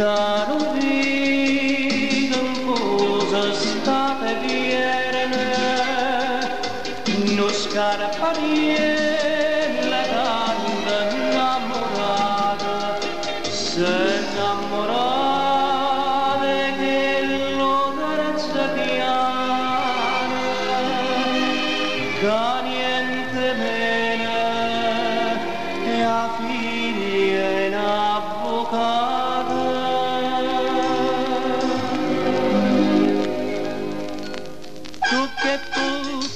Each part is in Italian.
Lontano vedo cosa state viene, non scarpa niente tanto innamorata, se innamorate che lo terza piana, che niente meno e a figlia in avvocato.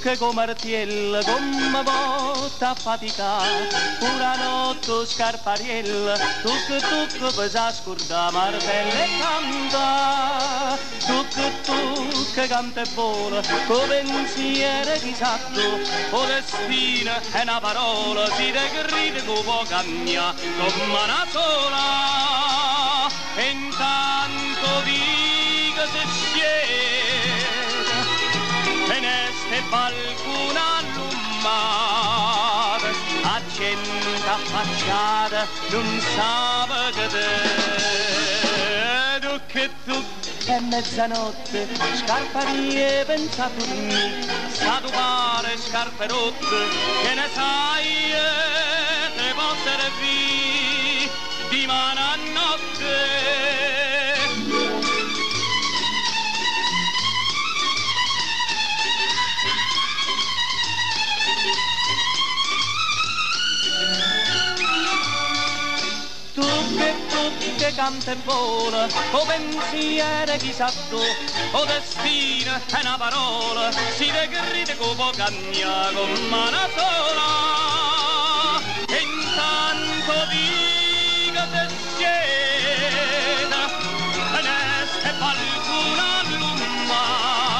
Che come artiella, come botta faticata, una notte scarpariella, tuc pesa scurda martella e canta, tuc canta e vola, come pensiero disatto, o destino è una parola, si degride che può cambiare come una sola, e intanto dico se sciede, e neste balcone allummato, accenta affacciata, non sa che tu è mezzanotte, scarparie pensa a dormire, sta tu pare scarpe rotte, che ne sai, te può servire di mano a notte. Che canta e vola, o pensiero chissà tu, o destino è una parola, si degride che può cambiare come una sola, e intanto dico te siete, e neste qualcuno allumata,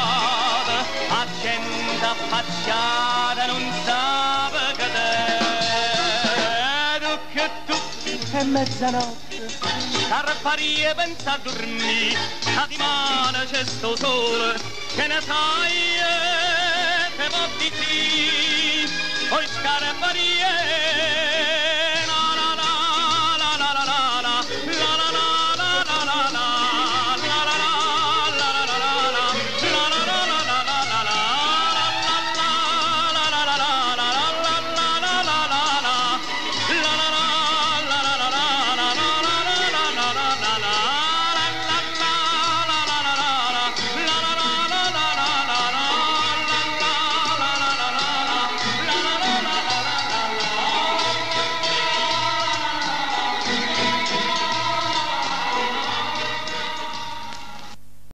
a gente affacciata non sa che tu è mezzanotte, scarparie pensa a dormire, a di mano c'è sto sole, che ne sai, te può di sì, poi scarparie